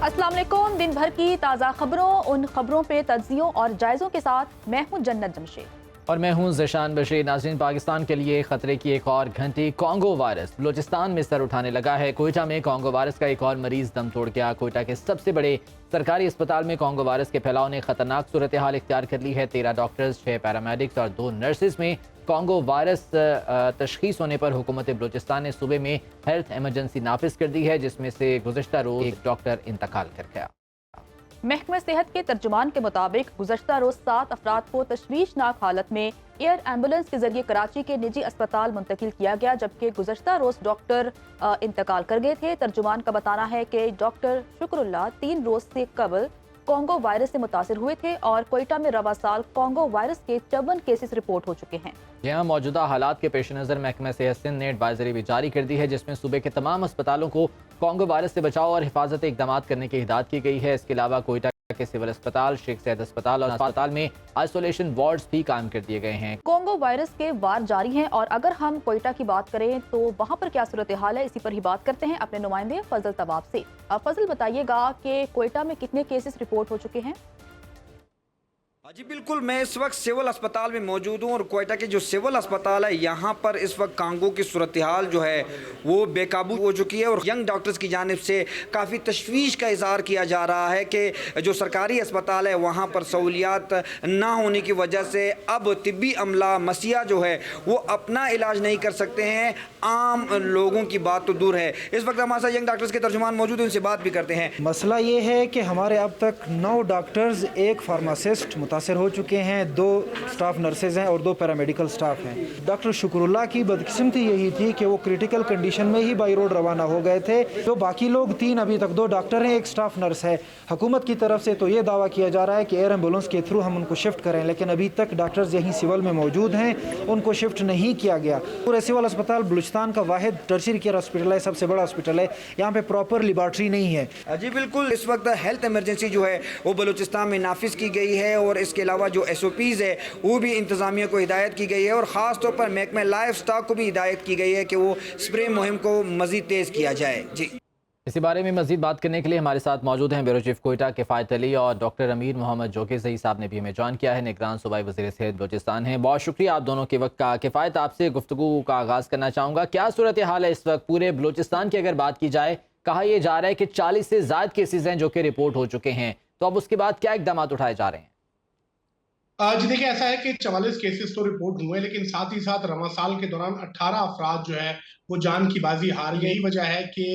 अस्सलाम वालेकुम। दिन भर की ताज़ा खबरों, उन खबरों पे तज्जियों और जायज़ों के साथ मैं हूं जन्नत जमशेद और मैं हूं ज़ीशान बशीर। नाज़रीन, पाकिस्तान के लिए खतरे की एक और घंटी। कॉन्गो वायरस बलूचिस्तान में सर उठाने लगा है। कोयटा में कॉन्गो वायरस का एक और मरीज दम तोड़ गया। कोयटा के सबसे बड़े सरकारी अस्पताल में कॉन्गो वायरस के फैलाव ने खतरनाक सूरत हाल इख्तियार कर ली है। 13 डॉक्टर्स, 6 पैरामेडिक्स और 2 नर्सेज में कॉन्गो वायरस तशखीस होने पर हुकूमत बलूचिस्तान ने सूबे में हेल्थ एमरजेंसी नाफिज कर दी है, जिसमें से गुज़श्ता रोज़ एक डॉक्टर इंतकाल कर गया। महकमा सेहत के तर्जुमान के मुताबिक गुज़श्ता रोज 7 अफराद को तशवीशनाक हालत में एयर एम्बुलेंस के जरिए कराची के निजी अस्पताल मुंतकिल किया गया, जबकि गुज़श्ता रोज डॉक्टर इंतकाल कर गए थे। तर्जुमान का बताना है कि डॉक्टर शुक्रुल्लाह 3 रोज से कबल कॉन्गो वायरस से मुतासिर हुए थे और कोयटा में रवा साल कॉन्गो वायरस के 54 केसेस रिपोर्ट हो चुके हैं। यहाँ मौजूदा हालात के पेश नज़र महकमा सेहत सिंध ने एडवाइजरी भी जारी कर दी है, जिसमें सूबे के तमाम अस्पतालों को कॉन्गो वायरस से बचाव और हिफाजती इकदाम करने की हिदायत की गई है। इसके अलावा कोयटा के सिविल अस्पताल, शेख सैयद अस्पताल और अस्पताल में आइसोलेशन वार्ड्स भी कायम कर दिए गए हैं। कॉन्गो वायरस के वार जारी हैं और अगर हम कोयटा की बात करें तो वहां पर क्या सूरत हाल है, इसी पर ही बात करते हैं अपने नुमाइंदे फजल तवाब से। फजल, बताइएगा कि कोयटा में कितने केसेस रिपोर्ट हो चुके हैं? जी बिल्कुल, मैं इस वक्त सिविल अस्पताल में मौजूद हूँ और कोयटा के जो सिविल अस्पताल है यहाँ पर इस वक्त कांगो की सूरत हाल जो है वो बेकाबू हो चुकी है और यंग डॉक्टर्स की जानिब से काफ़ी तशवीश का इज़हार किया जा रहा है कि जो सरकारी अस्पताल है वहाँ पर सहूलियात ना होने की वजह से अब तिब्बी अमला मसीहा जो है वो अपना इलाज नहीं कर सकते हैं। आम लोगों की बात तो दूर है। इस वक्त हमारे साथ यंग डॉक्टर्स के तर्जुमान मौजूद हैं, उनसे बात भी करते हैं। मसला ये है कि हमारे अब तक 9 डॉक्टर्स, 1 फार्मासिस्ट मुतासर हो चुके हैं, 2 स्टाफ नर्सेज हैं और 2 पैरामेडिकल स्टाफ हैं। डॉक्टर शुक्रुल्लाह की बदकिस्मती यही थी कि वो क्रिटिकल कंडीशन में ही बाई रोड रवाना हो गए थे। जो बाकी लोग 3 अभी तक 2 डॉक्टर हैं, 1 स्टाफ नर्स है। हुकूमत की तरफ से तो ये दावा किया जा रहा है कि एयर एम्बुलेंस के थ्रू हम उनको शिफ्ट करें, लेकिन अभी तक डॉक्टर्स यहीं सिविल में मौजूद हैं, उनको शिफ्ट नहीं किया गया। पूरे सिविल अस्पताल बलूचिस्तान का वाहिद टर्शियरी केयर हॉस्पिटल है, सबसे बड़ा हॉस्पिटल है। यहाँ पे प्रॉपर लेबॉर्ट्री नहीं है। जी बिल्कुल, इस वक्त हेल्थ इमरजेंसी जो है वो बलूचिस्तान में नाफिज की गई है और इसके अलावा जो SOPs है वो भी इंतज़ामिया को हिदायत की गई है और ख़ास तौर पर महकमा लाइफ स्टॉक को भी हिदायत की गई है कि वो स्प्रे मुहिम को मज़ीद तेज़ किया जाए। जी, इसी बारे में मजीद बात करने के लिए हमारे साथ मौजूद हैं ब्यूरो चीफ कोयटा किफ़ायत अली और डॉक्टर अमीर मोहम्मद जोकी सही साहब ने भी हमें ज्वाइन किया है। निगरान सूबाई वज़ीर सेहत बलूचिस्तान हैं। बहुत शुक्रिया आप दोनों के वक्त का। किफ़ायत, आपसे गुफ्तगू का आगाज़ करना चाहूँगा। क्या सूरत हाल है इस वक्त पूरे बलूचिस्तान की अगर बात की जाए? कहा यह जा रहा है कि 40 से ज़ायद केसेज हैं जो कि रिपोर्ट हो चुके हैं, तो अब उसके बाद क्या इकदाम उठाए जा रहे हैं? जी देखिए, ऐसा है कि 44 केसेस तो रिपोर्ट हुए, लेकिन साथ ही साथ रमज़ान साल के दौरान 18 अफराद जो है वो जान की बाजी हार। यही वजह है कि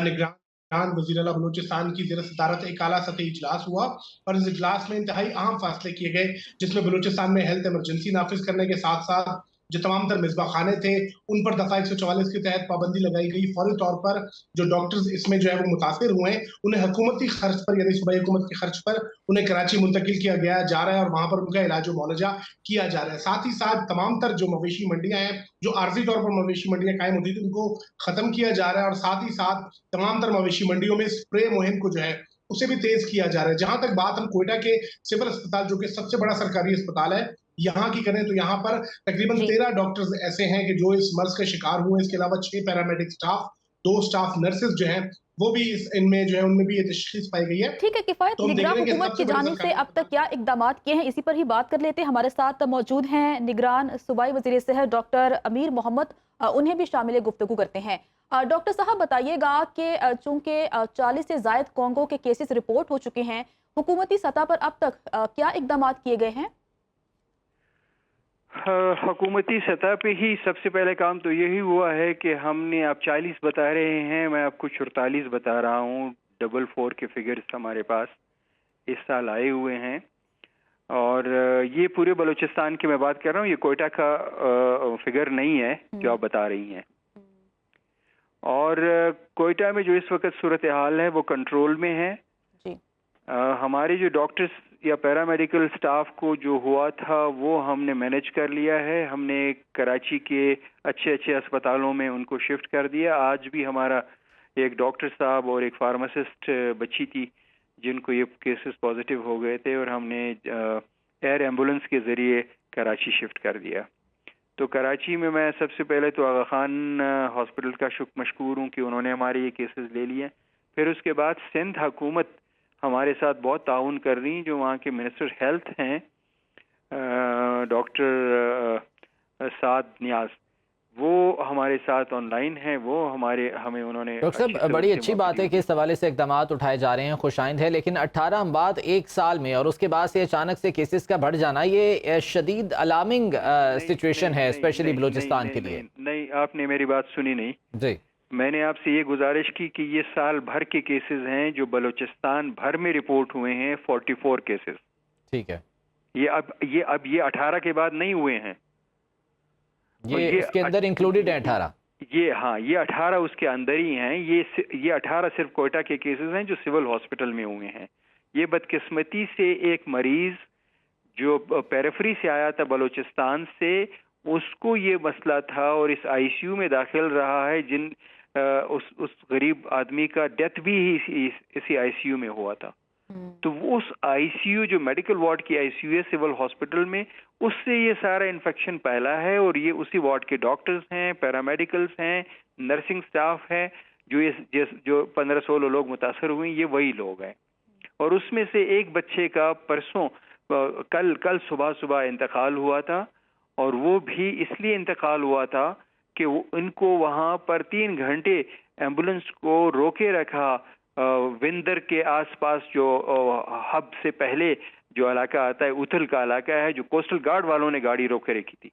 निगरान वज़ीर आला बलूचिस्तान की ज़ेर सदारत एक आला सतही इजलास हुआ और इस इजलास में इंतहाई अहम फैसले किए गए, जिसमें बलूचिस्तान में हेल्थ इमरजेंसी नाफिज करने के साथ साथ जो तमाम तर मिसबा खाने थे उन पर दफा 144 के तहत पाबंदी लगाई गई। फौरी तौर पर जो डॉक्टर्स इसमें जो है वो मुतासिर हुए हैं उन्हें हुकूमती खर्च पर, यानी सूबाई हुकूमत के खर्च पर उन्हें कराची मुंतकिल किया गया जा रहा है और वहां पर उनका इलाज मुआलजा किया जा रहा है। साथ ही साथ तमाम तर जो मवेशी मंडियां हैं, जो आर्जी तौर पर मवेशी मंडियां कायम होती थी, उनको खत्म किया जा रहा है और साथ ही साथ तमाम तर मवेशी मंडियों में स्प्रे मुहिम को जो है उसे भी तेज किया जा रहा है। जहां तक बात हम कोयटा के सिविल अस्पताल, जो कि सबसे बड़ा सरकारी अस्पताल है, यहाँ की करें तो यहाँ पर तकरीबन जी 13 डॉक्टर्स ऐसे हैं कि जो इस मर्ज का शिकार हुए। इसके अलावा 6 पैरामेडिक स्टाफ, 2 स्टाफ नर्सेज जो हैं वो भी इनमें जो है उनमें भी ये तशखीस पाई गई है। ठीक है किफ़ायत, तो हम देख निगरान रहे हैं कि हुकूमत सबसे की बड़ी जानिब से सरकारी अब तक क्या इकदाम किए हैं, इसी पर ही बात कर लेते हैं। हमारे साथ मौजूद हैं निगरान सूबाई वज़ीर सेहत डॉक्टर अमीर मोहम्मद, उन्हें भी शामिल गुफ्तगू करते हैं। डॉक्टर साहब, बताइएगा कि चूंकि 40 से ज़ायद कॉन्गो के केसेस रिपोर्ट हो चुके हैं, हुकूमती सतह पर अब तक क्या इकदाम किए गए हैं? हुकूमती सतह पे ही सबसे पहले काम तो यही हुआ है कि हमने, आप 40 बता रहे हैं, मैं आपको 44 बता रहा हूँ। 4 के फिगर्स हमारे पास इस साल आए हुए हैं और ये पूरे बलूचिस्तान की मैं बात कर रहा हूँ, ये कोयटा का फिगर नहीं है जो आप बता रही हैं। और कोयटा में जो इस वक्त सूरत हाल है वो कंट्रोल में है। जी हमारे जो डॉक्टर्स या पैरामेडिकल स्टाफ को जो हुआ था वो हमने मैनेज कर लिया है। हमने कराची के अच्छे अच्छे अस्पतालों में उनको शिफ्ट कर दिया। आज भी हमारा एक डॉक्टर साहब और एक फार्मासिस्ट बच्ची थी जिनको ये केसेस पॉजिटिव हो गए थे और हमने एयर एम्बुलेंस के ज़रिए कराची शिफ्ट कर दिया। तो कराची में मैं सबसे पहले तो आगा खान हॉस्पिटल का मशकूर हूँ कि उन्होंने हमारे ये केसेस ले लिए। پھر اس کے بعد سندھ حکومت ہمارے ساتھ بہت تعاون کر رہی ہیں، جو وہاں کے منسٹر ہیلتھ ہیں ڈاکٹر سعد نیاز، وہ ہمارے ساتھ آن لائن ہیں، وہ ہمیں انہوں نے ڈاکٹر صاحب بڑی اچھی بات ہے کہ اس حوالے سے اقدامات اٹھائے جا رہے ہیں، خوش آئند ہے، لیکن 18 اموات ایک سال میں اور اس کے بعد سے اچانک سے کیسز کا بڑھ جانا، یہ شدید الارمنگ سچویشن ہے اسپیشلی بلوچستان کے لیے۔ نہیں، آپ نے میری بات سنی نہیں۔ جی، میں نے آپ سے یہ گزارش کی کہ یہ سال بھر کے کیسز ہیں جو بلوچستان بھر میں رپورٹ ہوئے ہیں، 44 کیسز۔ ٹھیک ہے، یہ 18 کے بعد نہیں ہوئے ہیں، یہ اس کے اندر انکلوڈیڈ ہیں 18۔ یہ 18 اس کے اندر ہی ہیں۔ یہ 18 صرف کوئٹہ کے کیسز ہیں جو سول ہاسپٹل میں ہوئے ہیں۔ یہ بدقسمتی سے ایک مریض جو پیریفری سے آیا تھا بلوچستان سے، اس کو یہ مسئلہ تھا اور اس آئی سی یو میں داخل رہا ہے، اس غریب آدمی کا ڈیتھ بھی اسی آئی سی یو میں ہوا تھا۔ تو وہ اس آئی سی یو جو میڈیکل وارڈ کی آئی سی یو ہے سول ہاسپٹل میں، اس سے یہ سارا انفیکشن پھیلا ہے، اور یہ اسی وارڈ کے ڈاکٹرز ہیں، پیرامیڈیکلز ہیں، نرسنگ سٹاف ہے، جو 15-16 لوگ متاثر ہوئے، یہ وہی لوگ ہیں۔ اور اس میں سے ایک بچے کا پرسوں کل صبح انتقال ہوا تھا، اور وہ بھی اس لیے انتقال ہوا تھا کہ ان کو وہاں پر 3 گھنٹے ایمبولنس کو روکے رکھا وندر کے آس پاس، جو ہب سے پہلے جو علاقہ آتا ہے، اتھل کا علاقہ ہے، جو کوسٹل گارڈ والوں نے گاڑی روکے رکھی تھی۔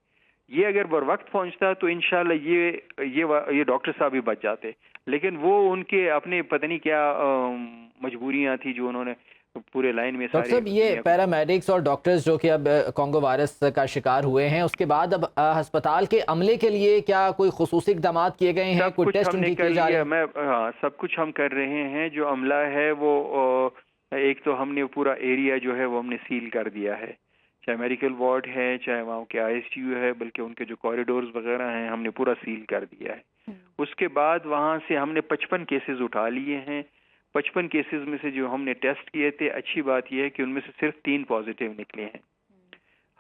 یہ اگر بر وقت پہنچتا تو انشاءاللہ یہ ڈاکٹر صاحب بھی بچ جاتے، لیکن وہ ان کے اپنے پتہ نہیں کیا مجبوریاں تھی جو انہوں نے پورے لائن میں ڈاکٹر صاحب یہ پیرامیڈکس اور ڈاکٹرز جو کہ اب کانگو وائرس کا شکار ہوئے ہیں، اس کے بعد اب ہسپتال کے عملے کے لیے کیا کوئی خصوصی اقدامات کیے گئے ہیں؟ کوئی ٹیسٹ ان کی کیے جا رہے ہیں؟ ہاں، سب کچھ ہم کر رہے ہیں۔ جو عملہ ہے وہ ایک تو ہم نے پورا ایریا جو ہے وہ ہم نے سیل کر دیا ہے، چاہے میڈیکل وارڈ ہے، چاہے وہاں کے آئی ایس یو ہے، بلکہ ان کے جو کوریڈورز وغیرہ ہیں ہم نے پورا سیل کر دیا ہے۔ اس کے بعد وہاں سے ہم نے 55 کیسز اٹھا لیے ہیں۔ 55 کیسز میں سے جو ہم نے ٹیسٹ کیے تھے، اچھی بات یہ ہے کہ ان میں سے صرف 3 پازیٹیو نکلے ہیں۔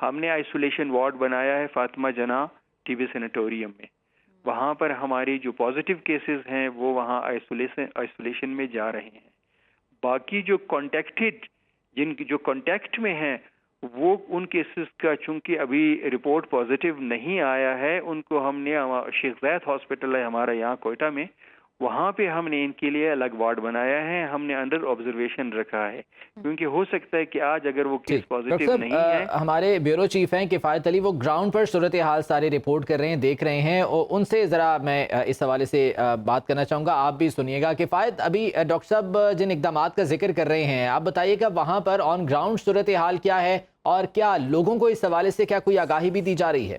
ہم نے آئسولیشن وارڈ بنایا ہے فاطمہ جناح ٹی بی سینیٹوریم میں، وہاں پر ہماری جو پازیٹیو کیسز ہیں وہ وہاں آئسولیشن میں جا رہے ہیں۔ باقی جو کانٹیکٹڈ، جو کانٹیکٹ میں ہیں، وہ ان کیسز کا چونکہ ابھی رپورٹ پازیٹیو نہیں آیا ہے، ان کو ہم نے شیخ زاید ہاسپٹل ہے ہمارا یہاں کوئٹہ میں، وہاں پہ ہم نے ان کے لیے الگ وارڈ بنایا ہے، ہم نے انڈر آبزرویشن رکھا ہے، کیونکہ ہو سکتا ہے کہ آج اگر وہ کیس پازیٹیو نہیں ہے۔ ہمارے بیورو چیف ہیں کفایت علی، وہ گراؤنڈ پر صورتحال ساری رپورٹ کر رہے ہیں، دیکھ رہے ہیں، اور ان سے ذرا میں اس حوالے سے بات کرنا چاہوں گا، آپ بھی سنیے گا۔ کفایت، ابھی ڈاکٹر صاحب جن اقدامات کا ذکر کر رہے ہیں، آپ بتائیے گا وہاں پر آن گراؤنڈ صورتحال کیا ہے، اور کیا لوگوں کو اس حوالے سے کیا کوئی آگاہی بھی دی جا رہی ہے؟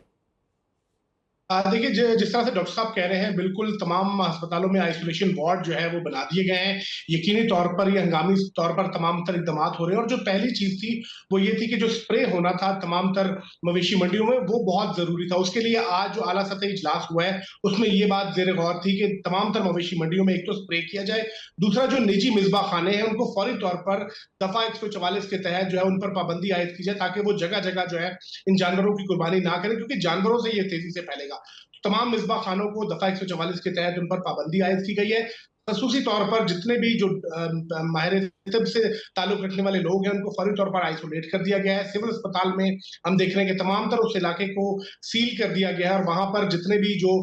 دیکھیے جس طرح سے ڈاکٹر صاحب کہہ رہے ہیں، بالکل تمام ہسپتالوں میں آئسولیشن وارڈ جو ہے وہ بنا دیے گئے ہیں۔ یقینی طور پر یہ ہنگامی طور پر تمام تر اقدامات ہو رہے ہیں، اور جو پہلی چیز تھی وہ یہ تھی کہ جو سپرے ہونا تھا تمام تر مویشی منڈیوں میں، وہ بہت ضروری تھا۔ اس کے لیے آج جو اعلیٰ سطحی اجلاس ہوا ہے اس میں یہ بات زیر غور تھی کہ تمام تر مویشی منڈیوں میں ایک تو سپرے کیا جائے، دوسرا جو نجی مذبح خانے ہیں ان کو فوری طور پر دفعہ 144 کے تحت جو ہے ان پر پابندی عائد کی جائے، تاکہ وہ جگہ جگہ جو ہے ان جانوروں کی قربانی نہ کریں، کیونکہ جانوروں سے یہ تیزی سے پھیلے گا۔ تمام مذبح خانوں کو دفعہ 144 کے تحت ان پر پابندی عائد کی گئی ہے۔ خصوصی طور پر جتنے بھی جو ماہر طب سے تعلق رکھنے والے لوگ ہیں ان کو فوری طور پر آئسولیٹ کر دیا گیا ہے۔ سول اسپتال میں ہم دیکھ رہے ہیں کہ تمام تر اس علاقے کو سیل کر دیا گیا ہے، اور وہاں پر جتنے بھی جو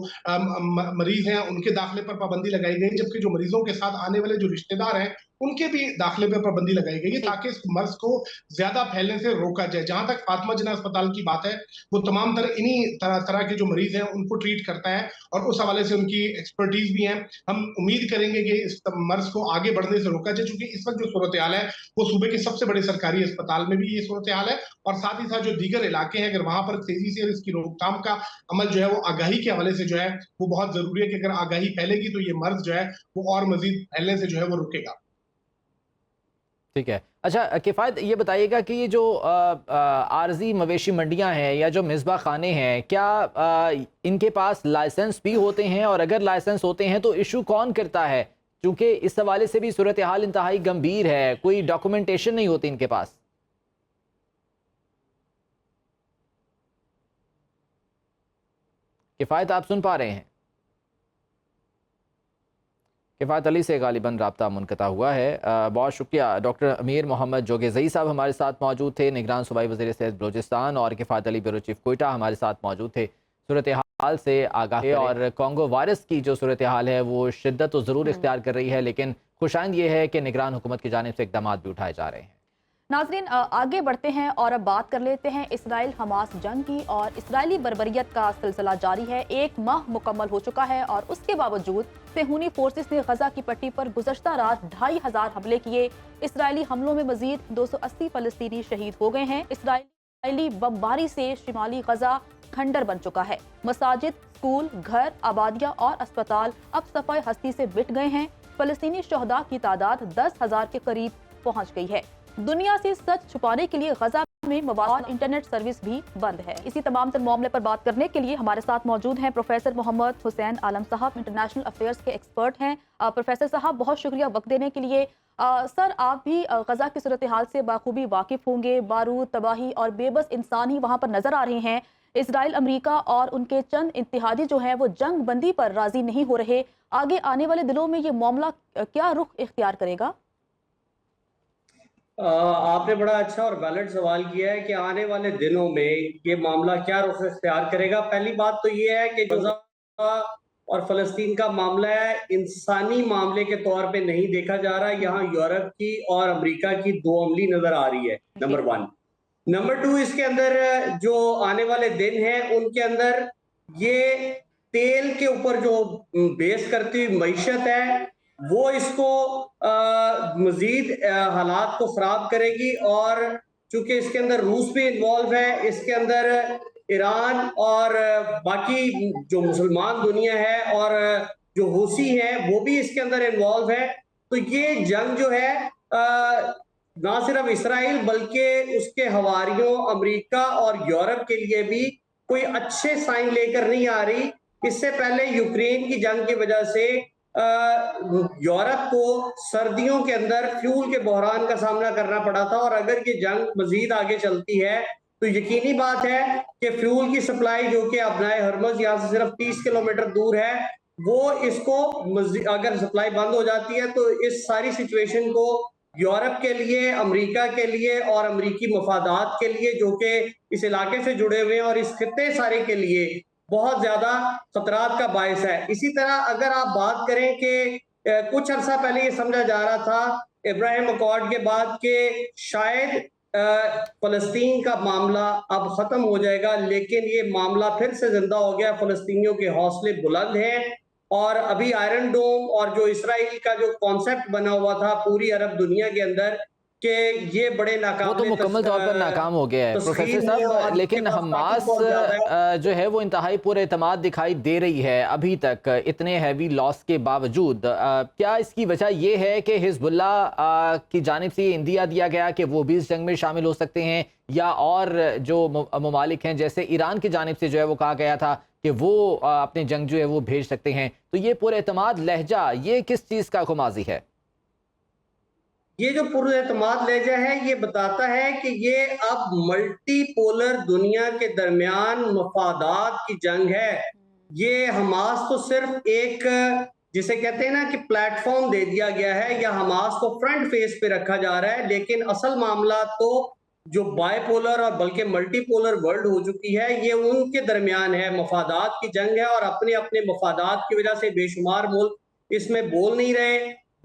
مریض ہیں ان کے داخلے پر پابندی لگائی گئی، جبکہ جو مریضوں کے ساتھ آنے والے جو رشتہ دار ہیں ان کے بھی داخلے پر پابندی لگائی گئی ہے، تاکہ اس مرض کو زیادہ پھیلنے سے روکا جائے۔ جہاں تک فاطمہ جناح اسپتال کی بات ہے، وہ تمام تر انہی طرح کے جو مریض ہیں ان کو ٹریٹ کرتا ہے، اور اس حوالے سے ان کی ایکسپرٹیز بھی ہیں۔ ہم امید کریں گے کہ اس مرض کو آگے بڑھنے سے روکا جائے، چونکہ اس وقت جو صورتحال ہے وہ صوبے کے سب سے بڑے سرکاری اسپتال میں بھی یہ صورتحال ہے، اور ساتھ ہی ساتھ جو دیگر علاقے ہیں اگر وہاں پر تیزی سے اس کی روک تھام کا عمل جو ہے وہ آگاہی کے حوالے سے جو ہے وہ بہت ضروری ہے، کہ اگر آگاہی پھیلے گی تو یہ مرض جو ہے وہ اور مزید پھیلنے سے جو ہے وہ رکے گا۔ ٹھیک ہے، اچھا کفایت یہ بتائیے گا کہ یہ جو عارضی مویشی منڈیاں ہیں یا جو مذبح خانے ہیں، کیا ان کے پاس لائسنس بھی ہوتے ہیں، اور اگر لائسنس ہوتے ہیں تو ایشو کون کرتا ہے؟ چونکہ اس حوالے سے بھی صورتحال انتہائی گمبھیر ہے، کوئی ڈاکومنٹیشن نہیں ہوتی ان کے پاس۔ کفایت آپ سن پا رہے ہیں؟ किफ़ायत अली से गालिबन रब्ता मुनक़ता हुआ है। बहुत शुक्रिया। डॉक्टर अमीर मोहम्मद जोगेज़ई साहब हमारे साथ मौजूद थे, निगरान सूबाई वज़ीर सेहत बलूचिस्तान, और किफ़ायत अली ब्यूरो चीफ कोयटा हमारे साथ मौजूद थे। सूरत हाल से आगाह है और कॉन्गो वायरस की जो सूरत हाल है वो शिद्दत तो ज़रूर इख्तियार कर रही है, लेकिन खुशाइंद ये है कि निगरान हुकूमत की जानिब से इक़दाम भी उठाए जा रहे हैं। नाज़रीन, आगे बढ़ते हैं और अब बात कर लेते हैं इसराइल हमास जंग की। और इसराइली बर्बरियत का सिलसिला जारी है। 1 माह मुकम्मल हो चुका है और उसके बावजूद सेहूनी फोर्सेस ने गजा की पट्टी पर गुज़श्ता रात 2500 हमले किए। इसराइली हमलों में मजीद 280 फलस्तीनी शहीद हो गए हैं। इसराइली बमबारी से शिमाली गजा खंडर बन चुका है। मसाजिद, स्कूल, घर, आबादियाँ और अस्पताल अब सफाई हस्ती से मिट गए हैं। फलस्तीनी शहदा की तादाद 10,000 के करीब पहुँच गई है। दुनिया से सच छुपाने के लिए गजा में मोबाइल और इंटरनेट सर्विस भी बंद है। इसी तमाम तर मामले पर बात करने के लिए हमारे साथ मौजूद हैं प्रोफेसर मोहम्मद हुसैन आलम साहब, इंटरनेशनल अफेयर्स के एक्सपर्ट हैं। प्रोफेसर साहब, बहुत शुक्रिया वक्त देने के लिए। सर, आप भी गजा की सूरत हाल से बाखूबी वाकिफ होंगे। बारूद, तबाही और बेबस इंसान ही वहाँ पर नजर आ रहे हैं। इसराइल, अमेरिका और उनके चंद इत्तेहादी जो हैं वो जंग बंदी पर राजी नहीं हो रहे। आगे आने वाले दिनों में ये मामला क्या रुख इख्तियार करेगा? आपने बड़ा अच्छा और वैलिड सवाल किया है कि आने वाले दिनों में ये मामला क्या रुख इख्तियार करेगा। पहली बात तो ये है कि जो और फलस्तीन का मामला है, इंसानी मामले के तौर पे नहीं देखा जा रहा। यहाँ यूरोप की और अमेरिका की दो अमली नजर आ रही है, नंबर 1। नंबर 2, इसके अंदर जो आने वाले दिन हैं उनके अंदर ये तेल के ऊपर जो बेस करती हुई मईशत है वो इसको मजीद हालात को खराब करेगी। और चूंकि इसके अंदर रूस भी इन्वॉल्व है, इसके अंदर ईरान और बाकी जो मुसलमान दुनिया है और जो हुसी है वो भी इसके अंदर इन्वॉल्व है। तो ये जंग जो है ना सिर्फ इसराइल बल्कि उसके हवारियों अमेरिका और यूरोप के लिए भी कोई अच्छे साइन लेकर नहीं आ रही। इससे पहले यूक्रेन की जंग की वजह से यूरोप को सर्दियों के अंदर फ्यूल के बहरान का सामना करना पड़ा था, और अगर ये जंग मजीद आगे चलती है तो यकीनी बात है कि फ्यूल की सप्लाई जो कि अपनाए हरमज यहाँ से सिर्फ 30 किलोमीटर दूर है, वो इसको अगर सप्लाई बंद हो जाती है तो इस सारी सिचुएशन को यूरोप के लिए, अमेरिका के लिए और अमेरिकी मफादात के लिए जो कि इस इलाके से जुड़े हुए हैं और इस खित्ते सारे के लिए बहुत ज्यादा खतरात का बायस है। इसी तरह अगर आप बात करें कि कुछ अरसा पहले ये समझा जा रहा था इब्राहिम अकॉर्ड के बाद कि शायद फलस्तीन का मामला अब खत्म हो जाएगा, लेकिन ये मामला फिर से जिंदा हो गया। फलस्तीनियों के हौसले बुलंद हैं और अभी आयरन डोम और जो इसराइल का जो कॉन्सेप्ट बना हुआ था पूरी अरब दुनिया के अंदर कि ये बड़े नाकाम, वो तो मुकम्मल तौर पर नाकाम हो गया है प्रोफेसर साहब। लेकिन हमास जो है वो इंतहाई पूरे एतमाद दिखाई दे रही है अभी तक इतने हैवी लॉस के बावजूद। क्या इसकी वजह ये है कि हिजबुल्लाह की जानिब से इंदिया दिया गया कि वो भी इस जंग में शामिल हो सकते हैं, या और जो ममालिक हैं जैसे ईरान की जानिब से जो है वो कहा गया था कि वो अपने जंग जो है वो भेज सकते हैं? तो ये पूरे एतमाद लहजा ये किस चीज़ का खुमाजी है? ये जो पुरएतमाद लहजा है ये बताता है कि ये अब मल्टीपोलर दुनिया के दरमियान मफादात की जंग है। ये हमास तो सिर्फ एक जिसे कहते हैं ना कि प्लेटफॉर्म दे दिया गया है या हमास को फ्रंट फेस पे रखा जा रहा है, लेकिन असल मामला तो जो बायपोलर और बल्कि मल्टीपोलर वर्ल्ड हो चुकी है ये उनके दरमियान है। मफादात की जंग है और अपने अपने मफादात की वजह से बेशुमार मुल्क इसमें बोल नहीं रहे,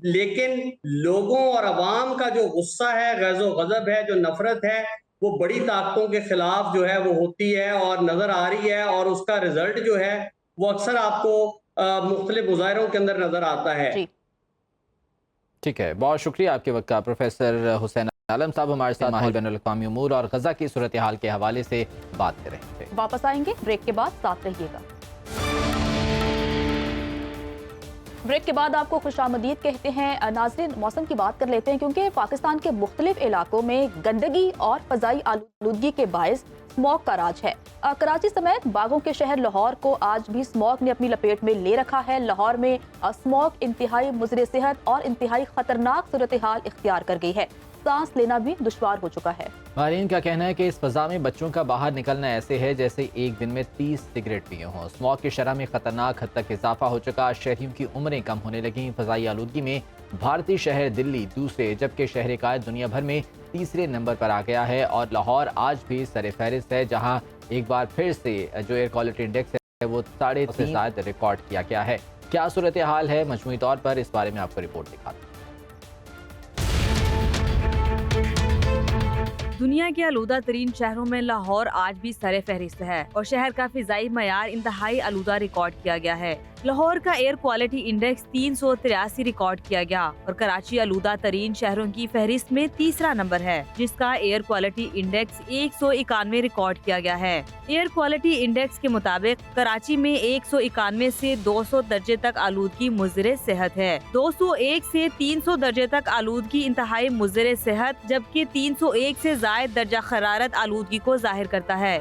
लेकिन लोगों और अवाम का जो गुस्सा है, गैज़ो गज़ब है, जो नफरत है, वो बड़ी ताकतों के खिलाफ जो है वो होती है और नजर आ रही है, और उसका रिजल्ट जो है वो अक्सर आपको मुख्तलिफ मुजाहिरों के अंदर नजर आता है। ठीक है, बहुत शुक्रिया आपके वक्त का। प्रोफेसर हुसैन आलम साहब हमारे साथ माहिर बैनुल-अक़वामी उमूर और गजा की सूरत हाल के हवाले से बात कर रहे थे। वापस आएंगे ब्रेक के बाद, साथ रहिएगा। ब्रेक के बाद आपको खुशामदीद कहते हैं। नाज़रीन, मौसम की बात कर लेते हैं क्योंकि पाकिस्तान के मुख्तलिफ इलाकों में गंदगी और फजाई आलूदगी के बायस स्मॉग का राज है। कराची समेत बागों के शहर लाहौर को आज भी स्मॉग ने अपनी लपेट में ले रखा है। लाहौर में स्मॉग इंतहाई मुज़र सेहत और इंतहाई खतरनाक सूरत हाल इख्तियार कर गई है। सांस लेना भी दुश्वार हो चुका है। मारीन का कहना है कि इस फजा में बच्चों का बाहर निकलना ऐसे है जैसे एक दिन में 30 सिगरेट पिए हों। स्मॉग की शरह में खतरनाक हद तक इजाफा हो चुका, शहरियों की उम्रें कम होने लगी। फजाई आलूदगी में भारतीय शहर दिल्ली दूसरे जबकि शहर कायद दुनिया भर में तीसरे नंबर पर आ गया है और लाहौर आज भी सर फहरिस्त है, जहां एक बार फिर से जो एयर क्वालिटी इंडेक्स है वो 3.5 से ज्यादा रिकॉर्ड किया गया है। क्या सूरत हाल है मजमूई तौर पर, इस बारे में आपको रिपोर्ट दिखाते हैं। दुनिया के आलूदा तरीन शहरों में लाहौर आज भी सरे फहरिस्त है और शहर का फिजाई मयार इंतहाई आलूदा रिकॉर्ड किया गया है। लाहौर का एयर क्वालिटी इंडेक्स 383 रिकॉर्ड किया गया और कराची आलूदा तरीन शहरों की फहरिस्त में तीसरा नंबर है, जिसका एयर क्वालिटी इंडेक्स 191 रिकॉर्ड किया गया है। एयर क्वालिटी इंडेक्स के मुताबिक कराची में 191 से 200 दर्जे तक आलूदगी मुज़रे सेहत है। 201 से 300 दर्जे तक आलूदगी इंतहाई मुज़रे सेहत, जबकि 301 से ज़ायद दर्जा खरारत आलूदगी को जाहिर करता है।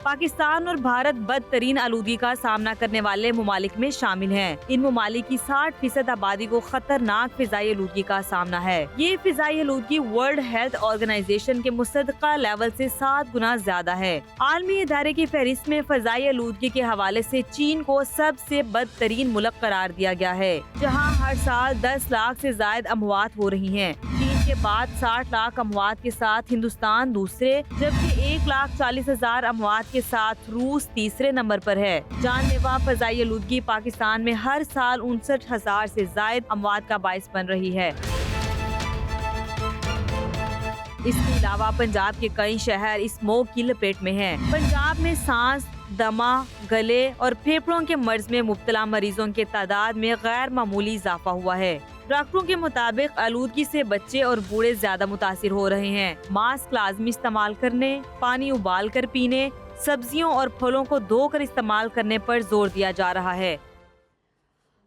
पाकिस्तान और भारत बदतरीन आलूदगी का सामना करने वाले मुमालिक में शामिल हैं। इन मुमालिक की 60% आबादी को खतरनाक फिजाई आलूदगी का सामना है। ये फिजाई आलूदगी वर्ल्ड हेल्थ ऑर्गेनाइजेशन के मुसद्दक़ा लेवल से 7 गुना ज्यादा है। आलमी इदारे की फहरिस्त में फिजाई आलूदगी के हवाले से चीन को सबसे बदतरीन मुल्क करार दिया गया है, जहाँ हर साल 10 लाख से ज्यादा अमवात हो रही हैं। चीन के बाद 60 लाख अमवात के साथ हिंदुस्तान दूसरे, जबकि 1,40,000 अमवात के साथ रूस तीसरे नंबर पर है। जानलेवा फजाई आलूदगी पाकिस्तान में हर साल 59,000 से ज्यादा अमवात का बाइस बन रही है। इसके अलावा पंजाब के कई शहर स्मोक की लपेट में हैं। पंजाब में सांस, दमा, गले और फेफड़ों के मर्ज में मुब्तला मरीजों के तादाद में गैर मामूली इजाफा हुआ है। डॉक्टरों के मुताबिक आलूदगी से बच्चे और बूढ़े ज्यादा मुतासिर हो रहे हैं। मास्क लाजमी इस्तेमाल करने, पानी उबाल कर पीने, सब्जियों और फलों को धोकर इस्तेमाल करने पर जोर दिया जा रहा है।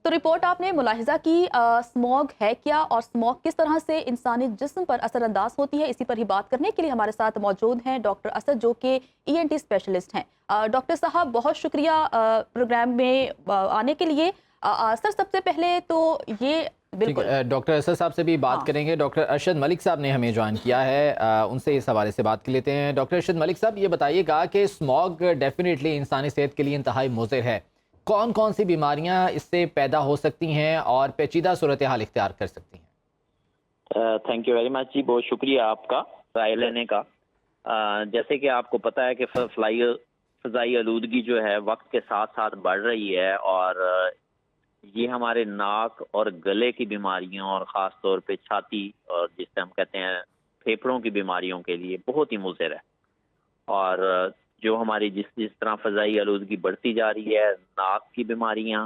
तो रिपोर्ट आपने मुलाहिजा की, स्मॉग है क्या और स्मॉग किस तरह से इंसानी जिस्म पर असरअंदाज होती है, इसी पर ही बात करने के लिए हमारे साथ मौजूद हैं डॉक्टर असद, जो कि ENT स्पेशलिस्ट हैं। डॉक्टर साहब, बहुत शुक्रिया प्रोग्राम में आने के लिए। सर, सबसे पहले तो ये बिल्कुल डॉक्टर असद साहब से भी बात करेंगे। डॉक्टर अरशद मलिक साहब ने हमें ज्वाइन किया है, उनसे इस हवाले से बात कर लेते हैं। डॉक्टर अरशद मलिक साहब, ये बताइएगा कि स्मॉग डेफिनेटली इंसानी सेहत के लिए इंतहाई मुज़िर है। कौन कौन सी बीमारियां इससे पैदा हो सकती हैं और पेचीदा सूरत हाल इख्तियार कर सकती हैं? थैंक यू वेरी मच जी, बहुत शुक्रिया आपका राय लेने का। जैसे कि आपको पता है कि फ़ज़ाई आलूदगी जो है वक्त के साथ साथ बढ़ रही है और ये हमारे नाक और गले की बीमारियों और ख़ास तौर पे छाती और जिससे हम कहते हैं फेफड़ों की बीमारियों के लिए बहुत ही मुज़िर है। और जो हमारी जिस तरह फ़ज़ाई आलूदगी बढ़ती जा रही है, नाक की बीमारियां,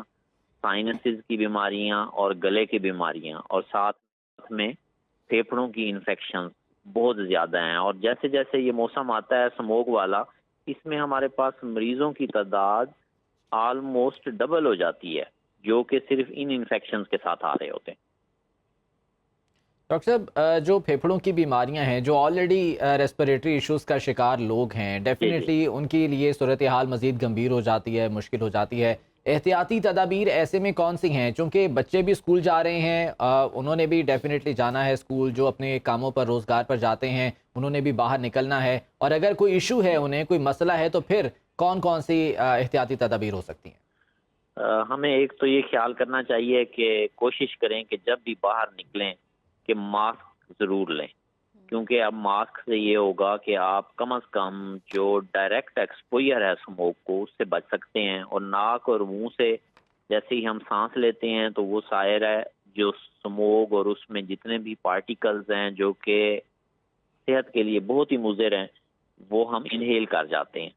साइनसेस की बीमारियां और गले की बीमारियां और साथ में फेफड़ों की इन्फेक्शन बहुत ज़्यादा हैं। और जैसे जैसे ये मौसम आता है स्मोग वाला, इसमें हमारे पास मरीज़ों की तादाद आलमोस्ट डबल हो जाती है, जो कि सिर्फ इन इन्फेक्शंस के साथ आ रहे होते हैं। डॉक्टर साहब, जो फेफड़ों की बीमारियां हैं, जो ऑलरेडी रेस्पिरेटरी इश्यूज़ का शिकार लोग हैं, डेफिनेटली उनके लिए सूरत हाल मज़ीद गंभीर हो जाती है, मुश्किल हो जाती है। एहतियाती तदाबीर ऐसे में कौन सी हैं? चूँकि बच्चे भी स्कूल जा रहे हैं, उन्होंने भी डेफिनेटली जाना है स्कूल, जो अपने कामों पर रोज़गार पर जाते हैं उन्होंने भी बाहर निकलना है, और अगर कोई इशू है, उन्हें कोई मसला है, तो फिर कौन कौन सी एहतियाती तदाबीर हो सकती हैं? हमें एक तो ये ख्याल करना चाहिए कि कोशिश करें कि जब भी बाहर निकलें कि मास्क ज़रूर लें, क्योंकि अब मास्क से ये होगा कि आप कम से कम जो डायरेक्ट एक्सपोजर है स्मोक को, उससे बच सकते हैं। और नाक और मुंह से जैसे ही हम सांस लेते हैं तो वो सायर है जो स्मोक और उसमें जितने भी पार्टिकल्स हैं जो कि सेहत के लिए बहुत ही मुज़िर हैं, वो हम इनहेल कर जाते हैं।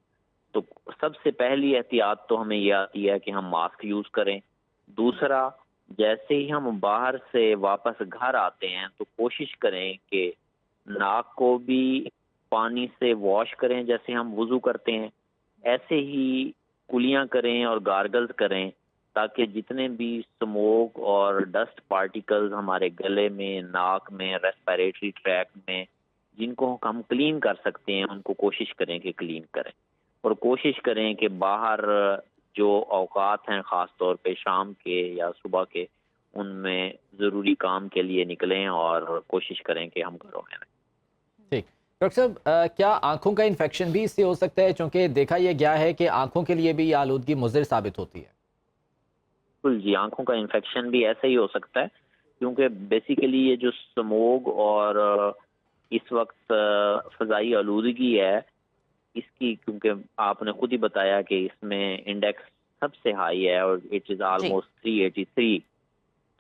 तो सबसे पहली एहतियात तो हमें ये आती है कि हम मास्क यूज़ करें। दूसरा, जैसे ही हम बाहर से वापस घर आते हैं तो कोशिश करें कि नाक को भी पानी से वॉश करें, जैसे हम वुज़ू करते हैं ऐसे ही कुलियां करें और गार्गल्स करें, ताकि जितने भी स्मोक और डस्ट पार्टिकल्स हमारे गले में, नाक में, रेस्पिरेटरी ट्रैक्ट में जिनको हम क्लीन कर सकते हैं, उनको कोशिश करें कि क्लीन करें। और कोशिश करें कि बाहर जो औकात हैं ख़ास तौर पे शाम के या सुबह के, ان میں ضروری کام کے لیے نکلیں اور کوشش کریں کہ ہم گھروں میں رہیں۔ ٹھیک ڈاکٹر صاحب، کیا آنکھوں کا انفیکشن بھی اس سے ہو سکتا ہے؟ چونکہ دیکھا یہ گیا ہے کہ آنکھوں کے لیے بھی یہ آلودگی مضر ثابت ہوتی ہے۔ بالکل جی، آنکھوں کا انفیکشن بھی ایسا ہی ہو سکتا ہے، کیونکہ بیسیکلی یہ جو سموگ اور اس وقت فضائی آلودگی ہے، اس کی کیونکہ آپ نے خود ہی بتایا کہ اس میں انڈیکس سب سے ہائی ہے اور اٹ از آلموسٹ 383،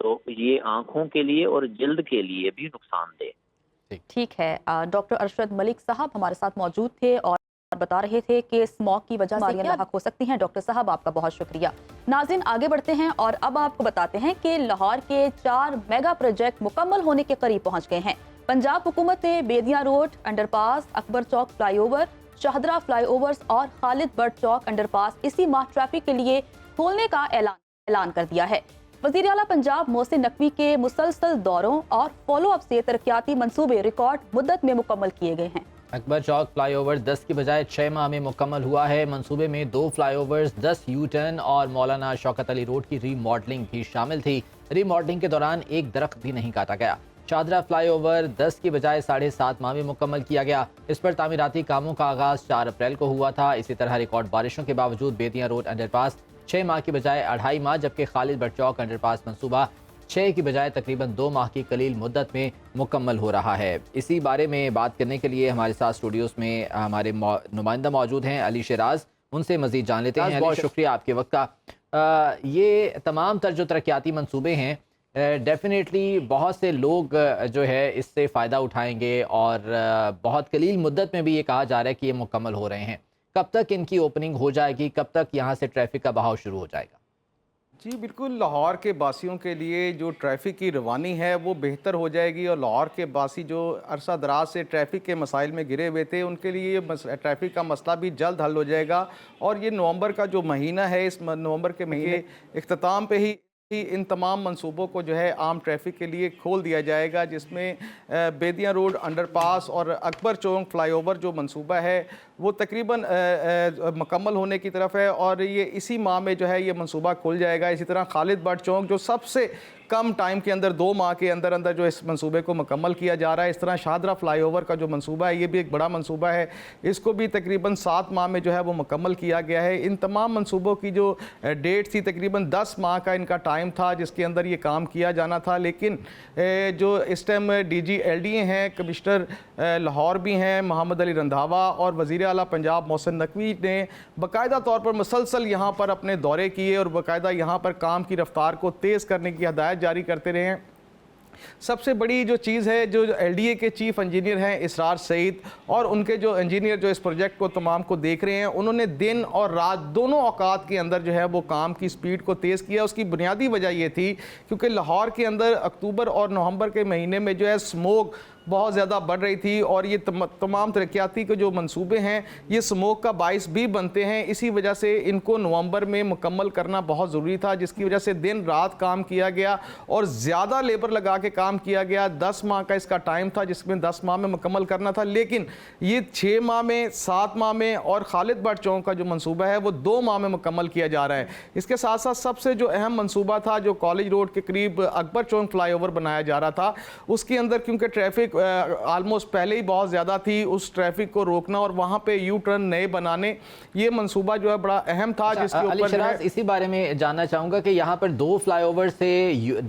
تو یہ آنکھوں کے لیے اور جلد کے لیے بھی نقصان دہ۔ ٹھیک ہے، ڈاکٹر ارشد ملک صاحب ہمارے ساتھ موجود تھے اور بتا رہے تھے کہ اسموگ کی وجہ سے بیماریاں لاحق ہو سکتی ہیں۔ ڈاکٹر صاحب آپ کا بہت شکریہ۔ ناظرین آگے بڑھتے ہیں اور اب آپ کو بتاتے ہیں کہ لاہور کے 4 میگا پروجیکٹ مکمل ہونے کے قریب پہنچ گئے ہیں۔ پنجاب حکومت نے بیدیاں روڈ انڈر پاس، اکبر چوک fly over, Shahdara fly overs اور خالد بٹ چوک انڈر پاس اسی ماہ ٹریفک کے لیے کھولنے کا اعلان کر دیا ہے۔ وزیر اعلیٰ پنجاب محسن نقوی کے مسلسل دوروں اور فالو اپ سے ترقیاتی منصوبے ریکارڈ مدت میں مکمل کیے گئے ہیں۔ اکبر چوک فلائی اوور 10 کی بجائے 6 ماہ میں مکمل ہوا ہے۔ منصوبے میں 2 فلائی اوورز، 10 یو ٹرن اور مولانا شوکت علی روڈ کی ری ماڈلنگ بھی شامل تھی۔ ری ماڈلنگ کے دوران ایک درخت بھی نہیں کاٹا گیا۔ شاہدرہ فلائی اوور 10 کی بجائے 7.5 ماہ میں مکمل کیا گیا۔ اس پر تعمیراتی کاموں کا آغاز 4 اپریل کو ہوا تھا۔ اسی طرح ریکارڈ بارشوں کے باوجود بیدیاں روڈ انڈر پاس 6 ماہ کی بجائے 2.5 ماہ، جبکہ خالد بٹ چوک انڈر پاس منصوبہ 6 کی بجائے تقریباً 2 ماہ کی قلیل مدت میں مکمل ہو رہا ہے۔ اسی بارے میں بات کرنے کے لیے ہمارے ساتھ اسٹوڈیوز میں ہمارے نمائندہ موجود ہیں علی شیراز، ان سے مزید جان لیتے ہیں۔ بہت شکریہ آپ کے وقت کا۔ یہ تمام تر جو ترقیاتی منصوبے ہیں ڈیفینیٹلی بہت سے لوگ جو ہے اس سے فائدہ اٹھائیں گے اور بہت قلیل مدت میں بھی یہ کہا جا رہا ہے کہ یہ مکمل ہو رہے ہیں۔ کب تک ان کی اوپننگ ہو جائے گی؟ کب تک یہاں سے ٹریفک کا بہاؤ شروع ہو جائے گا؟ جی بالکل، لاہور کے باسیوں کے لیے جو ٹریفک کی روانی ہے وہ بہتر ہو جائے گی، اور لاہور کے باسی جو عرصہ دراز سے ٹریفک کے مسائل میں گرے ہوئے تھے ان کے لیے ٹریفک کا مسئلہ بھی جلد حل ہو جائے گا۔ اور یہ نومبر کا جو مہینہ ہے، اس نومبر کے مہینے اختتام پہ ہی ان تمام منصوبوں کو جو ہے عام ٹریفک کے لیے کھول دیا جائے گا، جس میں بیدیاں روڈ انڈر پاس اور اکبر چوک فلائی اوور جو منصوبہ ہے وہ تقریباً مکمل ہونے کی طرف ہے، اور یہ اسی ماہ میں جو ہے یہ منصوبہ کھل جائے گا۔ اسی طرح خالد بٹ چوک جو سب سے کم ٹائم کے اندر 2 ماہ کے اندر جو اس منصوبے کو مکمل کیا جا رہا ہے۔ اس طرح شاہدرہ فلائی اوور کا جو منصوبہ ہے یہ بھی ایک بڑا منصوبہ ہے، اس کو بھی تقریباً 7 ماہ میں جو ہے وہ مکمل کیا گیا ہے۔ ان تمام منصوبوں کی جو ڈیٹ تھی تقریباً 10 ماہ کا ان کا ٹائم تھا جس کے اندر یہ کام کیا جانا تھا، لیکن جو اس time D G L D A ہیں، کمشنر لاہور بھی ہیں محمد علی رندھاوا، اور وزیر اعلیٰ پنجاب محسن نقوی نے باقاعدہ طور پر مسلسل یہاں پر اپنے دورے کیے اور باقاعدہ یہاں پر کام کی رفتار کو تیز کرنے کی ہدایت جاری کرتے رہے ہیں۔ سب سے بڑی جو چیز ہے، جو ایل ڈی اے کے چیف انجینئر ہیں اسرار سعید اور ان کے جو انجینئر جو اس پروجیکٹ کو تمام کو دیکھ رہے ہیں، انہوں نے دن اور رات دونوں اوقات کے اندر جو ہے وہ کام کی سپیڈ کو تیز کیا۔ اس کی بنیادی وجہ یہ تھی کیونکہ لاہور کے اندر اکتوبر اور نومبر کے مہینے میں جو ہے سموگ بہت زیادہ بڑھ رہی تھی، اور یہ تمام ترقیاتی کے جو منصوبے ہیں یہ سموگ کا باعث بھی بنتے ہیں۔ اسی وجہ سے ان کو نومبر میں مکمل کرنا بہت ضروری تھا، جس کی وجہ سے دن رات کام کیا گیا اور زیادہ لیبر لگا کے کام کیا گیا۔ 10 ماہ کا اس کا ٹائم تھا جس میں 10 ماہ میں مکمل کرنا تھا، لیکن یہ 6 ماہ میں، 7 ماہ میں، اور خالد بٹ چوک کا جو منصوبہ ہے وہ 2 ماہ میں مکمل کیا جا رہا ہے۔ اس کے ساتھ ساتھ سب سے جو اہم منصوبہ تھا جو کالج روڈ کے قریب اکبر چوک فلائی اوور بنایا جا رہا تھا، اس کے اندر کیونکہ ٹریفک آلموسٹ پہلے ہی بہت زیادہ تھی، اس ٹریفک کو روکنا اور وہاں پہ یو ٹرن نئے بنانے، یہ منصوبہ جو ہے بڑا اہم تھا جس کے اوپر علی شیراز اسی بارے میں جاننا چاہوں گا کہ یہاں پر 2 فلائی اوور تھے،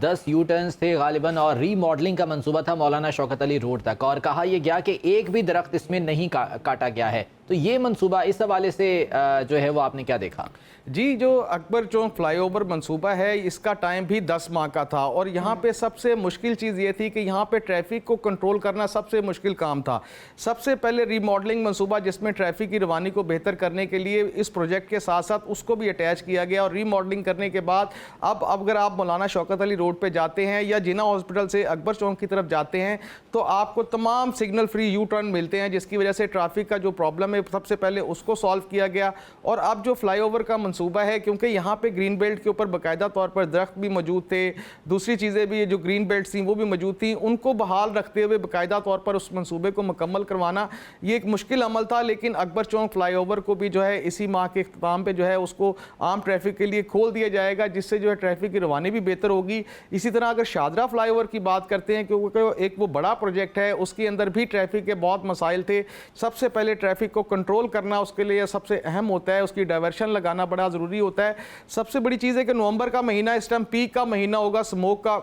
10 یو ٹرنز تھے غالباً، اور ری ماڈلنگ کا منصوبہ تھا مولانا شوکت علی روڈ تک، اور کہا یہ گیا کہ ایک بھی درخت اس میں نہیں کاٹا گیا ہے، تو یہ منصوبہ اس حوالے سے جو ہے وہ آپ نے کیا دیکھا؟ جی، جو اکبر چوک فلائی اوور منصوبہ ہے اس کا ٹائم بھی 10 ماہ کا تھا، اور یہاں پہ سب سے مشکل چیز یہ تھی کہ یہاں پہ ٹریفک کو کنٹرول کرنا سب سے مشکل کام تھا۔ سب سے پہلے ری ماڈلنگ منصوبہ جس میں ٹریفک کی روانی کو بہتر کرنے کے لیے اس پروجیکٹ کے ساتھ ساتھ اس کو بھی اٹیچ کیا گیا، اور ری ماڈلنگ کرنے کے بعد اب اگر آپ مولانا شوکت علی روڈ پہ جاتے ہیں یا جناح ہاسپٹل سے اکبر چوک کی طرف جاتے ہیں تو آپ کو تمام سگنل فری یو ٹرن ملتے ہیں، جس کی وجہ سے ٹریفک کا جو پرابلم ہے سب سے پہلے اس کو سالو کیا گیا۔ اور اب جو فلائی اوور کا منصوبہ ہے، کیونکہ یہاں پہ گرین بیلٹ کے اوپر باقاعدہ طور پر درخت بھی موجود تھے، دوسری چیزیں بھی جو گرین بیلٹ تھیں وہ بھی موجود تھیں، ان کو بحال رکھتے ہوئے बाकायदा तौर पर उस मंसूबे को मुकम्मल करवाना ये एक मुश्किल अमल था, लेकिन अकबर चौक फ्लाई ओवर को भी जो है इसी माह के इख्तिताम पे जो है उसको आम ट्रैफिक के लिए खोल दिया जाएगा, जिससे जो है ट्रैफिक की रवानी भी बेहतर होगी। इसी तरह अगर शादरा फ्लाई ओवर की बात करते हैं, क्योंकि एक वो बड़ा प्रोजेक्ट है, उसके अंदर भी ट्रैफिक के बहुत मसाइल थे। सबसे पहले ट्रैफिक को कंट्रोल करना उसके लिए सबसे अहम होता है, उसकी डाइवर्शन लगाना बड़ा ज़रूरी होता है। सबसे बड़ी चीज़ है कि नवंबर का महीना इस टाइम पीक का महीना होगा स्मोक का।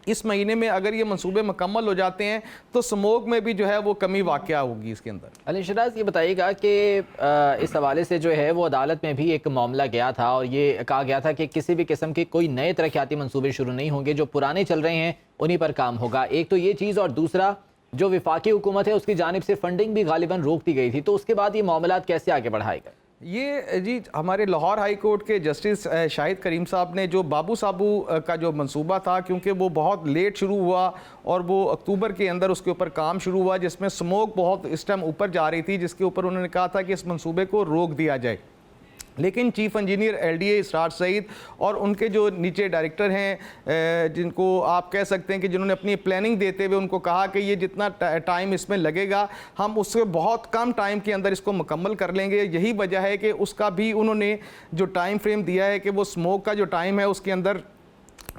इस महीने में अगर ये मंसूबे मुकम्मल हो जाते हैं तो स्मोक में भी जो है वो कमी वाक़या होगी इसके अंदर। अली शराज, ये बताइएगा कि इस हवाले से जो है वो अदालत में भी एक मामला गया था और ये कहा गया था कि किसी भी किस्म के कोई नए तरक्याती मंसूबे शुरू नहीं होंगे, जो पुराने चल रहे हैं उन्हीं पर काम होगा। एक तो ये चीज़, और दूसरा जो विफाकी हुकूमत है उसकी जानिब से फंडिंग भी गालिबन रोक दी गई थी, तो उसके बाद ये मामलात कैसे आगे बढ़ाएगा? ये जी हमारे लाहौर हाई कोर्ट के जस्टिस शाहिद करीम साहब ने जो बाबू साबू का जो मंसूबा था, क्योंकि वो बहुत लेट शुरू हुआ और वो अक्टूबर के अंदर उसके ऊपर काम शुरू हुआ, जिसमें स्मोक बहुत इस टाइम ऊपर जा रही थी, जिसके ऊपर उन्होंने कहा था कि इस मंसूबे को रोक दिया जाए। लेकिन चीफ इंजीनियर LDA इसरार सईद और उनके जो नीचे डायरेक्टर हैं, जिनको आप कह सकते हैं कि जिन्होंने अपनी प्लानिंग देते हुए उनको कहा कि ये जितना टाइम इसमें लगेगा हम उससे बहुत कम टाइम के अंदर इसको मुकम्मल कर लेंगे। यही वजह है कि उसका भी उन्होंने जो टाइम फ्रेम दिया है कि वो स्मोक का जो टाइम है उसके अंदर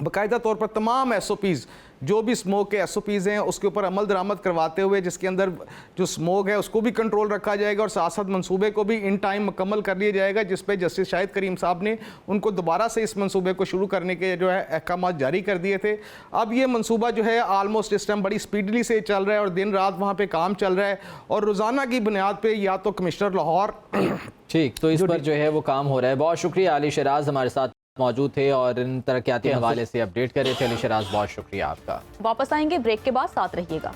बाकायदा तौर पर तमाम SOPs जो भी स्मोक के SOPs हैं उसके ऊपर अमल दरामद करवाते हुए, जिसके अंदर जो स्मोक है उसको भी कंट्रोल रखा जाएगा और साथ साथ मंसूबे को भी इन टाइम मुकम्मल कर लिया जाएगा, जिस पे जस्टिस शाहिद करीम साहब ने उनको दोबारा से इस मंसूबे को शुरू करने के जो है अहकाम जारी कर दिए थे। अब ये मंसूबा जो है आलमोस्ट इस टाइम बड़ी स्पीडली से चल रहा है और दिन रात वहाँ पर काम चल रहा है और रोज़ाना की बुनियाद पर या तो कमिश्नर लाहौर ठीक, तो इस पर जो है वो काम हो रहा है। बहुत शुक्रिया, अली शराज हमारे साथ मौजूद थे और इन तरक्याती हवाले से अपडेट कर रहे थे। अली शराज, बहुत शुक्रिया आपका। वापस आएंगे ब्रेक के बाद, साथ रहिएगा।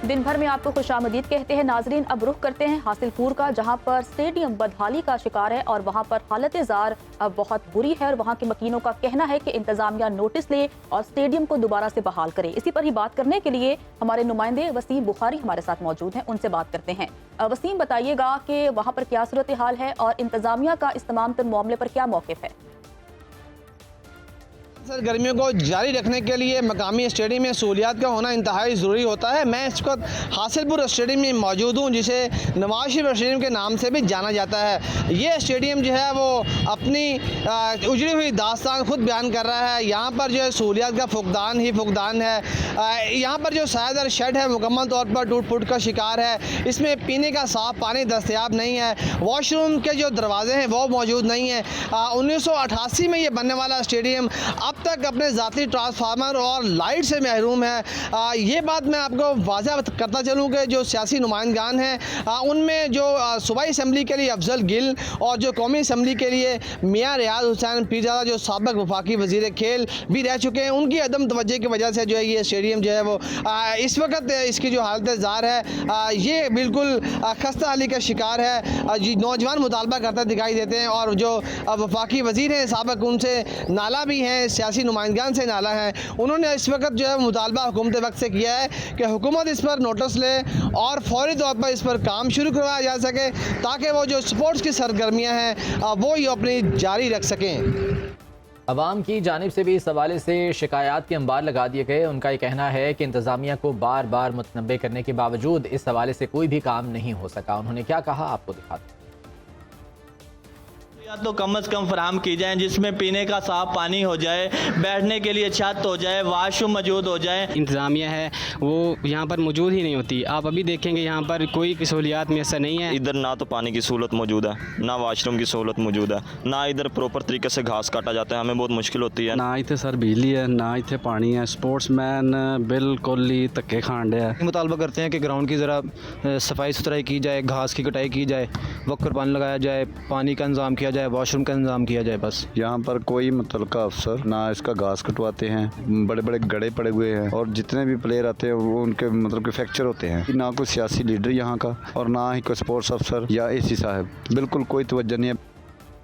दिन भर में आपको खुशामदीद कहते हैं नाजरीन। अब रुख करते हैं हासिलपुर का, जहां पर स्टेडियम बदहाली का शिकार है और वहां पर हालत ज़ार अब बहुत बुरी है और वहां के मकीनों का कहना है कि इंतजामिया नोटिस ले और स्टेडियम को दोबारा से बहाल करे। इसी पर ही बात करने के लिए हमारे नुमाइंदे वसीम बुखारी हमारे साथ मौजूद हैं, उनसे बात करते हैं। वसीम, बताइएगा कि वहाँ पर क्या सूरत हाल है और इंतजामिया का इस तमाम तर मामले पर क्या मौक़िफ़ है? सरगर्मियों को जारी रखने के लिए मकामी स्टेडियम में सहूलियात का होना इंतहाई ज़रूरी होता है। मैं इस वक्त हासिलपुर स्टेडियम में मौजूद हूँ, जिसे नवाज शरीफ स्टेडियम के नाम से भी जाना जाता है। ये स्टेडियम जो है वो अपनी उजड़ी हुई दास्तान खुद बयान कर रहा है। यहाँ पर जो है सहूलियात का फुकदान ही फुकदान है। यहाँ पर जो सायादार शेड है मुकम्मल तौर पर टूट फूट का शिकार है। इसमें पीने का साफ़ पानी दस्तयाब नहीं है। वॉशरूम के जो दरवाजे हैं वो मौजूद नहीं है। 1988 में ये बनने वाला स्टेडियम अब तक अपने ज़ाती ट्रांसफार्मर और लाइट से महरूम है। ये बात मैं आपको वाज़ह करता चलूँ कि जो सियासी नुमाइंदगान हैं उनमें जो सूबाई असम्बली के लिए अफजल गिल और जो कौमी असम्बली के लिए मियाँ रियाज हुसैन पीरजादा जो साबिक वफाकी वज़ीर खेल भी रह चुके हैं, उनकी अदम तवज्जो की वजह से जो है ये स्टेडियम जो है वो इस वक्त इसकी जो हालत ज़ार है ये बिल्कुल खस्ता हाली का शिकार है। नौजवान मुतालबा करते दिखाई देते हैं और जो वफाकी वज़ीर हैं साबिक, उनसे नाला भी हैं, सियासी नुमाइंदगान से नाला है। उन्होंने इस वक्त जो है मुतालबा हुकूमत वक्त से किया है कि हुकूमत इस पर नोटिस ले और फौरी तौर पर इस पर काम शुरू करवाया जा सके, ताकि वो जो स्पोर्ट्स की सरगर्मियाँ हैं वो ये अपनी जारी रख सकें। अवाम की जानिब से भी इस हवाले से शिकायत के अंबार लगा दिए गए। उनका ये कहना है कि इंतज़ामिया को बार बार मुतनब्बे करने के बावजूद इस हवाले से कोई भी काम नहीं हो सका। उन्होंने क्या कहा, आपको दिखाते हैं। तो कम से कम फराम की जाए, जिसमें पीने का साफ पानी हो जाए, बैठने के लिए छत हो जाए, वाशरूम मौजूद हो जाए। इंतज़ामिया है वो यहाँ पर मौजूद ही नहीं होती। आप अभी देखेंगे यहाँ पर कोई सहूलियात मैसर नहीं है। इधर ना तो पानी की सहूलत मौजूद है, ना वाशरूम की सहूलत मौजूद है, ना इधर प्रॉपर तरीके से घास काटा जाता है। हमें बहुत मुश्किल होती है। ना इतने सर बिजली है, ना इतने पानी है। स्पोर्ट्समैन बिल्कुल ही धक्के खान रहे हैं। मुतालबा करते हैं कि ग्राउंड की ज़रा सफाई सुथराई की जाए, घास की कटाई की जाए, वक्त पर पानी लगाया जाए, पानी का इंतज़ाम किया जाए, वॉशरूम का इंतज़ाम किया जाए। बस यहाँ पर कोई मुतलका अफसर ना इसका घास कटवाते हैं, बड़े बड़े गड़े पड़े हुए हैं और जितने भी प्लेयर आते हैं वो उनके मतलब के फ्रैक्चर होते हैं। ना कोई सियासी लीडर यहाँ का और ना ही कोई स्पोर्ट्स अफसर या AC साहब, बिल्कुल कोई तवज्जो नहीं है।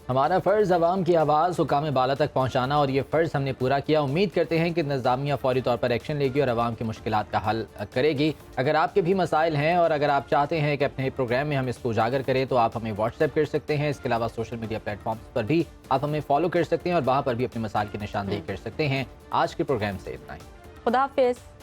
हमारा फ़र्ज़ अवाम की आवाज़ हुकाम बाला तक पहुँचाना और ये फ़र्ज़ हमने पूरा किया। उम्मीद करते हैं कि इंतज़ामिया फ़ौरी तौर पर एक्शन लेगी और अवाम की मुश्किलात का हल करेगी। अगर आपके भी मसाइल हैं और अगर आप चाहते हैं कि अपने प्रोग्राम में हम इसको उजागर करें तो आप हमें व्हाट्सएप कर सकते हैं। इसके अलावा सोशल मीडिया प्लेटफॉर्म्स पर भी आप हमें फॉलो कर सकते हैं और वहाँ पर भी अपने मसाइल की निशानदेही कर सकते हैं। आज के प्रोग्राम से इतना ही। खुदा हाफिज़।